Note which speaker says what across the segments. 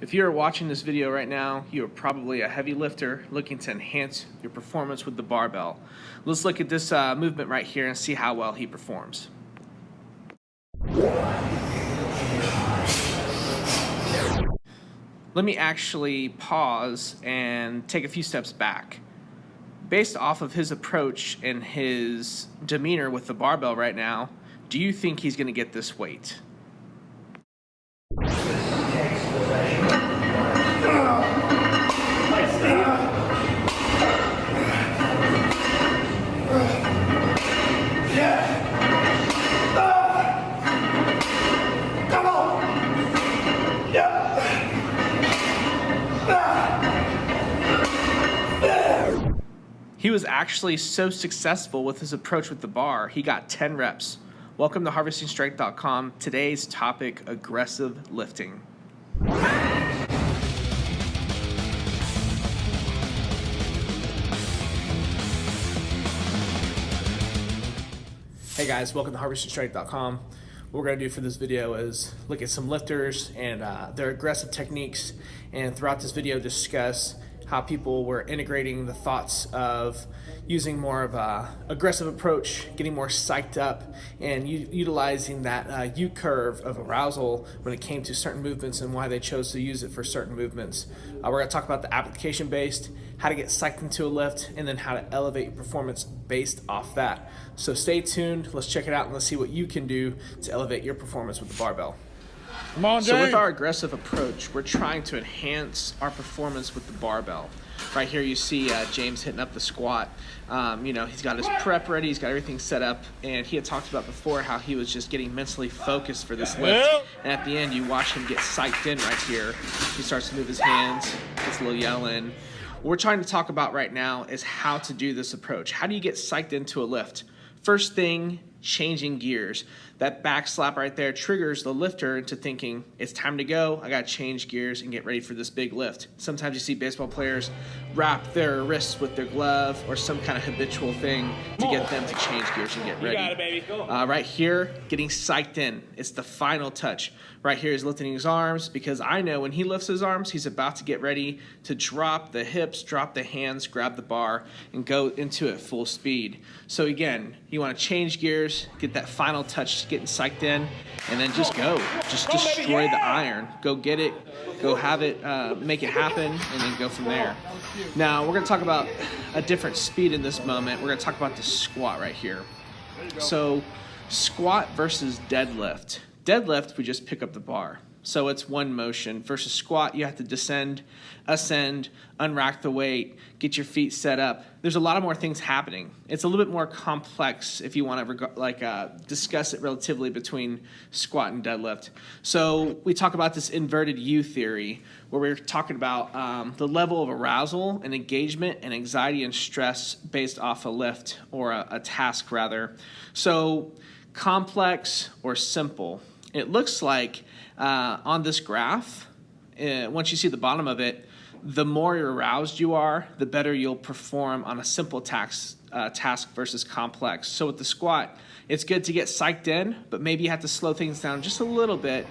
Speaker 1: If you are watching this video right now, you are probably a heavy lifter looking to enhance your performance with the barbell. Let's look at this movement right here and see how well he performs. Let me actually pause and take a few steps back. Based off of his approach and his demeanor with the barbell right now, do you think he's going to get this weight? He was actually so successful with his approach with the bar, he got 10 reps. Welcome to HarvestingStrength.com. Today's topic, aggressive lifting. Hey guys, welcome to HarvestingStrength.com. What we're going to do for this video is look at some lifters and their aggressive techniques, and throughout this video discuss how people were integrating the thoughts of using more of a aggressive approach, getting more psyched up, and utilizing that U-curve of arousal when it came to certain movements and why they chose to use it for certain movements. We're going to talk about the application-based, how to get psyched into a lift, and then how to elevate your performance based off that. So stay tuned, let's check it out, and let's see what you can do to elevate your performance with the barbell.
Speaker 2: Come on,
Speaker 1: so with our aggressive approach, we're trying to enhance our performance with the barbell. Right here you see James hitting up the squat. He's got his prep ready, he's got everything set up, and he had talked about before how he was just getting mentally focused for this lift. And at the end, you watch him get psyched in right here. He starts to move his hands, gets a little yell in. What we're trying to talk about right now is how to do this approach. How do you get psyched into a lift? First thing, changing gears. That back slap right there triggers the lifter into thinking, it's time to go, I gotta change gears and get ready for this big lift. Sometimes you see baseball players wrap their wrists with their glove or some kind of habitual thing to get them to change gears and get ready.
Speaker 2: You got it, baby. Go.
Speaker 1: Right here, getting psyched in. It's the final touch. Right here is lifting his arms, because I know when he lifts his arms, he's about to get ready to drop the hips, drop the hands, grab the bar, and go into it full speed. So again, you want to change gears, get that final touch, getting psyched in, and then just go. Just destroy the iron. Go get it, go have it, make it happen, and then go from there. Now, we're going to talk about a different speed in this moment. We're going to talk about the squat right here. So squat versus deadlift. Deadlift, we just pick up the bar. So it's one motion. Versus squat, you have to descend, ascend, unrack the weight, get your feet set up. There's a lot of more things happening. It's a little bit more complex if you want to discuss it relatively between squat and deadlift. So we talk about this inverted U theory, where we're talking about the level of arousal and engagement and anxiety and stress based off a lift or a task rather. So complex or simple. It looks like on this graph, once you see the bottom of it, the more aroused you are, the better you'll perform on a simple task versus complex. So with the squat, it's good to get psyched in, but maybe you have to slow things down just a little bit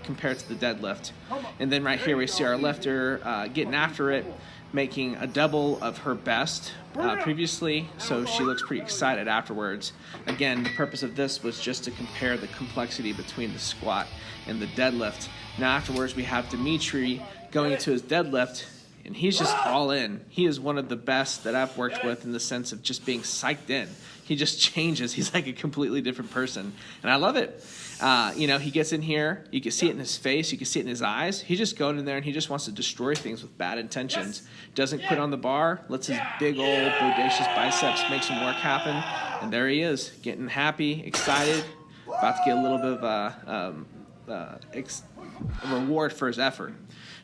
Speaker 1: compared to the deadlift. And then right here we see our lifter getting after it, making a double of her best previously, so she looks pretty excited afterwards. Again, the purpose of this was just to compare the complexity between the squat and the deadlift. Now afterwards we have Dimitri going into his deadlift, and he's just all in. He is one of the best that I've worked with in the sense of just being psyched in. He just changes. He's like a completely different person, and I love it. He gets in here, you can see it in his face, you can see it in his eyes. He's just going in there and he just wants to destroy things with bad intentions. Doesn't quit on the bar, lets his big old bodacious biceps make some work happen, and there he is, getting happy, excited, about to get a little bit of a reward for his effort.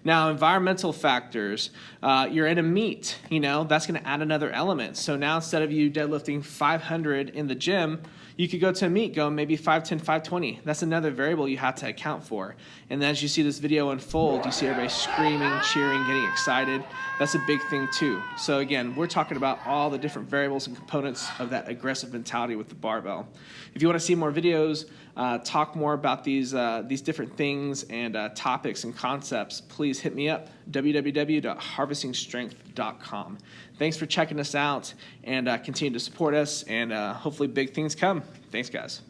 Speaker 1: Now, environmental factors, you're in a meet, that's going to add another element. So now instead of you deadlifting 500 in the gym, You could go to a meet, go maybe 510, 520. That's another variable you have to account for. And as you see this video unfold, you see everybody screaming, cheering, getting excited. That's a big thing too. So again, we're talking about all the different variables and components of that aggressive mentality with the barbell. If you want to see more videos, talk more about these different things and topics and concepts, please hit me up, www.harvestingstrength.com. Thanks for checking us out, and continue to support us, and hopefully big things come. Thanks, guys.